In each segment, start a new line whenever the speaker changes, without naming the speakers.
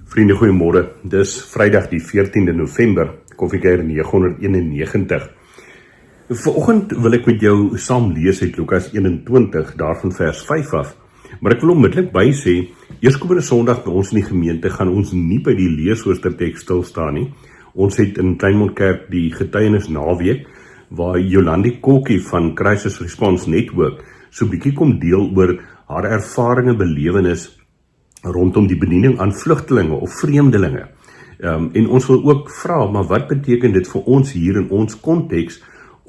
Vriende, goeiemôre. Dis Vrydag die 14de November, Koffiekuier 991. Vanoggend wil ek met jou saam lees uit Lukas 21, daarvan vers 5 af. Maar ek wil onmiddellik by sê, eerskomende Sondag by ons in die gemeente gaan ons nie by die leesoosterteks stilstaan nie. Ons het in Kleinmondkerk die getuienis naweek, waar Jolandi Kokkie van Crisis Response Network so bietjie kom deel oor haar ervarings en belewenis rondom die bediening aan vlugtelinge of vreemdelinge. En ons wil ook vra, maar wat beteken dit vir ons hier in ons konteks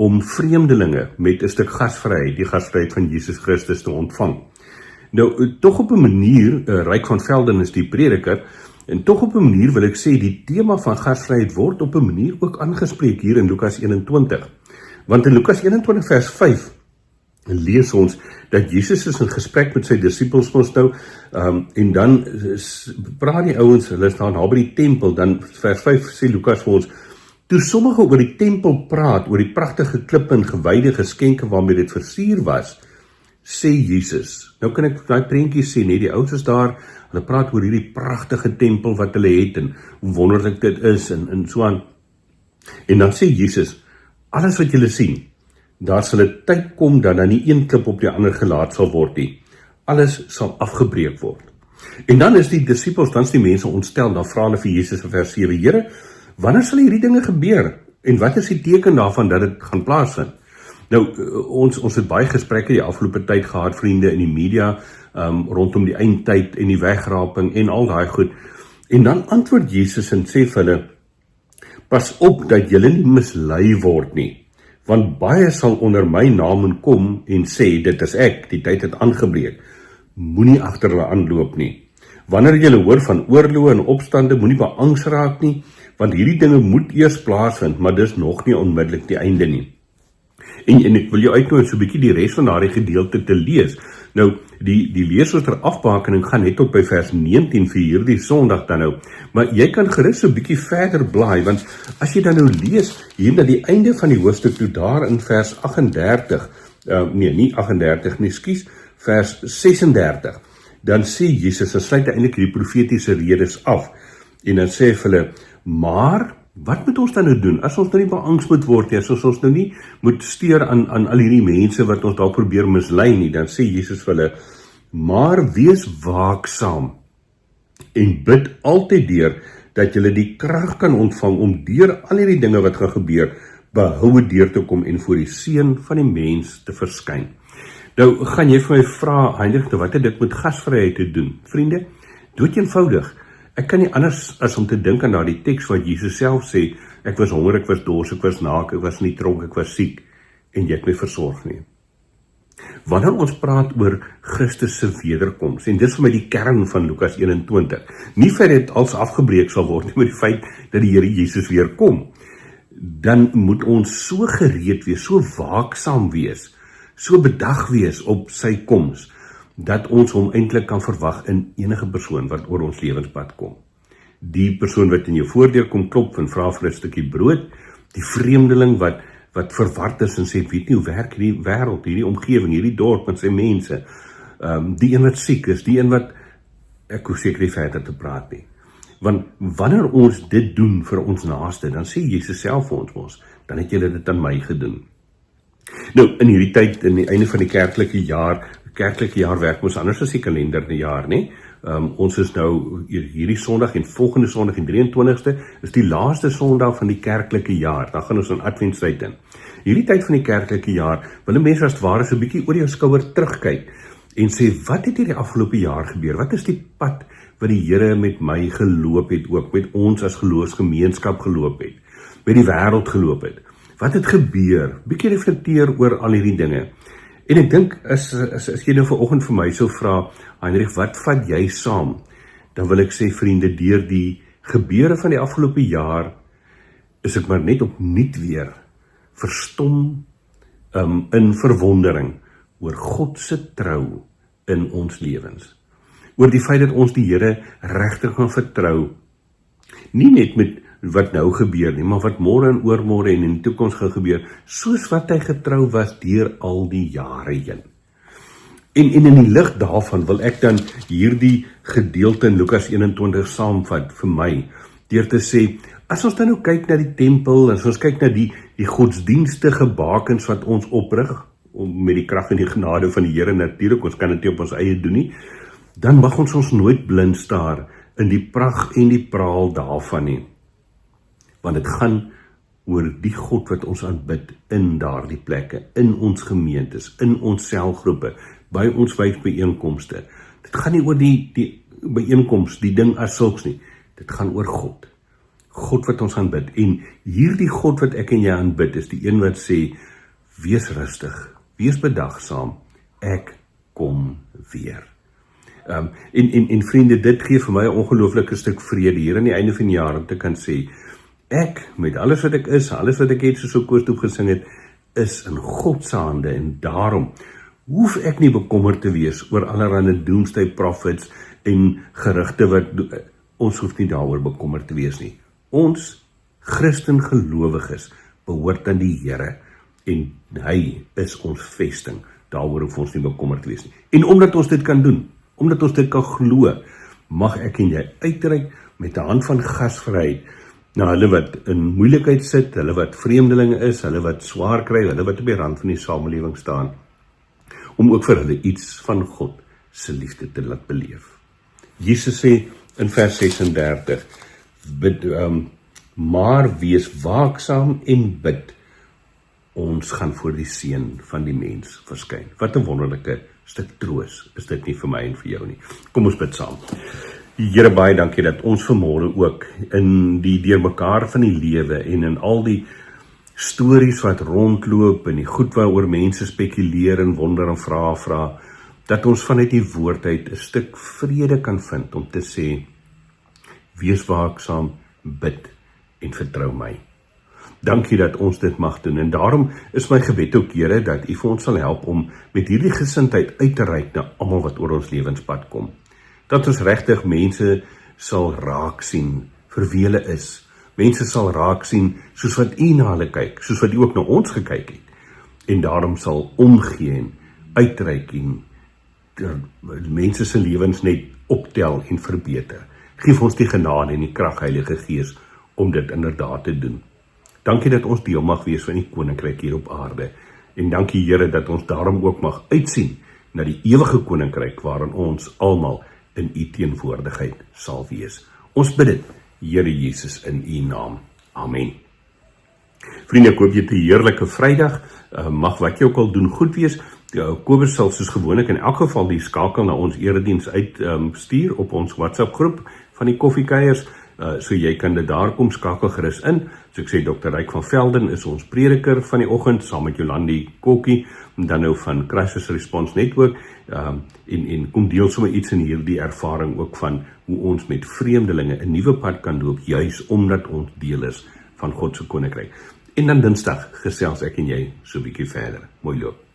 om vreemdelinge met 'n stuk gasvryheid, die gasvryheid van Jesus Christus te ontvang? Nou, tog op 'n manier, Ryk van Velden is die prediker, en tog op 'n manier wil ek sê, die tema van gasvryheid word op 'n manier ook aangespreek hier in Lukas 21. Want in Lukas 21 vers 5 lees ons dat Jesus is in gesprek met sy disippels ons nou, en dan praat die ouens, hulle staan daar by die tempel, dan vers 5 sê Lukas vir ons, toe sommige oor die tempel praat, oor die pragtige klippe en gewyde geskenke waarmee dit versier was, sê Jesus, nou kan ek daai prentjie sien, die ouens is daar, hulle praat oor hierdie pragtige tempel wat hulle het, en hoe wonderlik dit is, en so aan, en dan sê Jesus, alles wat julle sien, daar sal 'n tyd kom dat dan nie een klip op die ander gelaat sal word nie. Alles sal afgebreek word. En dan is die disippels, dan is die mense ontstel, dan vra hulle vir Jesus in vers 7, Here, wanneer sal hierdie dinge gebeur? En wat is die teken daarvan dat dit gaan plaasvind? Nou, ons het baie gesprekke die afgelope tyd gehad, vriende, in die media, rondom die eindtyd en die wegraping en al daai goed. En dan antwoord Jesus en sê vir hulle, pas op dat julle nie mislei word nie. Want baie sal onder my naam kom en sê, dit is ek, die tyd het aangebreek. Moenie agter hulle aanloop nie. Wanneer julle hoor van oorloë en opstande, moenie beangs raak nie, want hierdie dinge moet eers plaasvind, maar dis nog nie onmiddellik die einde nie. En ek wil jou uitnooi so 'n bietjie die res van daardie gedeelte te lees. Nou, die leesooster afbakening gaan net tot by vers 19 vir hierdie Sondag dan nou. Maar jy kan gerus so 'n bietjie verder blaai, want as jy dan nou lees, hier na die einde van die hoofstuk toe daar in vers 38, nie 38 nie, vers 36, dan sê Jesus, dan sluit hy eintlik die profetiese redes af, en dan sê vir hulle, maar, wat moet ons dan nou doen, as ons nou nie beangs moet word, as ons nou nie moet steur aan al hierdie mense wat ons daar probeer mislei nie, dan sê Jesus vir hulle, maar wees waaksaam, en bid altyd deur, dat julle die krag kan ontvang, om deur al hierdie dinge wat gaan gebeur, behoue deur te kom, en voor die seun van die mens te verskyn. Nou, gaan jy vir my vra, Heinrich, wat het dit met gasvryheid te doen? Vriende, dood eenvoudig. Ek kan nie anders as om te dink aan daardie teks wat Jesus self sê, ek was honger, ek was dors, ek was naak, ek was in die tronk, ek was siek, en jy het my versorg nie. Wanneer ons praat oor Christus se wederkoms, en dit is vir my die kern van Lukas 21, nie vir dit als afgebreek sal word, nie met die feit dat die Here Jesus weer kom, dan moet ons so gereed wees, so waaksaam wees, so bedag wees op sy koms, dat ons hom eintlik kan verwag in enige persoon wat oor ons lewenspad kom. Die persoon wat in jou voordeur kom klop en vra vir 'n stukkie brood, die vreemdeling wat verward is en sê, weet nie hoe werk hierdie wêreld, hierdie omgewing, hierdie dorp met sy mense, die een wat siek is, die een wat, ek hoef seker nie verder te praat nie. Want wanneer ons dit doen vir ons naaste, dan sê Jesus self vir ons, dan het julle dit aan my gedoen. Nou, in hierdie tyd, in die einde van die kerklike jaar werk ons anders as die kalenderjaar, nie? Ons is nou hierdie Sondag en volgende Sondag en 23ste is die laaste Sondag van die kerklike jaar, dan gaan ons in Adventstyd in. Hierdie tyd van die kerklike jaar, wil 'n mens as het ware so 'n bietjie oor jou skouer terugkyk en sê, wat het hierdie afgelope jaar gebeur? Wat is die pad wat die Here met my geloop het, ook met ons as geloofsgemeenskap geloop het, met die wêreld geloop het? Wat het gebeur? Bietjie reflekteer oor al hierdie dinge. En ek dink, as jy nou vanoggend vir my sou vra, Heinrich, wat vat jy saam? Dan wil ek sê, vriende, deur die gebeure van die afgelope jaar, is ek maar net opnuut weer verstom in verwondering oor God se trou in ons lewens. Oor die feit dat ons die Here regtig kan vertrou, nie net met wat nou gebeur nie, maar wat môre en oormôre en in die toekoms gaan gebeur, soos wat hy getrou was deur al die jare heen. En in die lig daarvan wil ek dan hierdie gedeelte in Lukas 21 saamvat vir my, deur te sê, as ons dan nou kyk na die tempel, as ons kyk na die godsdienstige bakens wat ons oprig, met die krag en die genade van die Here natuurlik, ons kan dit nie op ons eie doen nie, dan mag ons nooit blind staar in die pragt en die praal daarvan nie. Want dit gaan oor die God wat ons aanbid in daardie plekke, in ons gemeentes, in ons selgroepe, by ons wijsbijeenkomste. Dit gaan nie oor die bijeenkomst, die ding as sulks nie. Dit gaan oor God. God wat ons aanbid. En hierdie God wat ek en jy aanbid, is die een wat sê, wees rustig, wees bedagsaam, ek kom weer. En vriende, dit gee vir my 'n ongelooflike stuk vrede hier aan die einde van die jaar om te kan sê, ek, met alles wat ek is, alles wat ek het, soos ook Koos gesing het, is in God se hande en daarom hoef ek nie bekommerd te wees oor allerlei doomsday prophets en gerugte wat ons hoef nie daaroor bekommerd te wees nie. Ons Christen gelowiges behoort aan die Here en hy is ons vesting. Daaroor hoef ons nie bekommerd te wees nie. En omdat ons dit kan doen, omdat ons dit kan glo, mag ek en jy uitreik met 'n hand van gasvryheid na hulle wat in moeilikheid sit, hulle wat vreemdelinge is, hulle wat swaar kry, hulle wat op die rand van die samelewing staan, om ook vir hulle iets van God se liefde te laat beleef. Jesus sê in vers 36, maar wees waaksaam en bid, ons gaan voor die seun van die mens verskyn. Wat 'n wonderlike stuk troos is dit nie vir my en vir jou nie. Kom ons bid saam. Here, baie dankie dat ons vanmôre ook in die deurmekaar van die lewe en in al die stories wat rondloop en die goed waaroor mense spekuleer en wonder en vra, dat ons vanuit die woord uit 'n stuk vrede kan vind om te sê, wees waaksaam, bid en vertrou my. Dankie dat ons dit mag doen en daarom is my gebed ook, Here, dat U vir ons sal help om met hierdie gesindheid uit te reik na almal wat oor ons lewenspad kom. Dat ons regtig mense sal raak sien vir wie hulle is. Mense sal raak sien soos wat U na hulle kyk, soos wat U ook na ons gekyk het. En daarom sal omgee en uitreik en mense se lewens net optel en verbeter. Geef ons die genade en die krag, Heilige Gees, om dit inderdaad te doen. Dankie dat ons deel mag wees van die koninkryk hier op aarde. En dankie, Here, dat ons daarom ook mag uitsien na die ewige koninkryk waarin ons almal in U teenwoordigheid sal wees. Ons bid dit, Here Jesus, in U naam. Amen. Vriende, ek hoop jy het 'n heerlike Vrydag. Mag wat jy ook al doen goed wees. Kobus sal soos gewoonlik in elk geval die skakel na ons erediens uitstuur op ons WhatsApp groep van die koffiekuiers. So jy kan dit daar kom, skakel gerus in. So ek sê, Dr. Ryk van Velden is ons prediker van die oggend, saam met Jolandi Kokkie, en dan nou van Crisis Response Network, en kom deel sommer iets in hierdie ervaring ook van hoe ons met vreemdelinge 'n nuwe pad kan loop, juis omdat ons deel is van God se koninkryk. En dan Dinsdag gesels ek en jy so 'n bietjie verder. Mooi loop.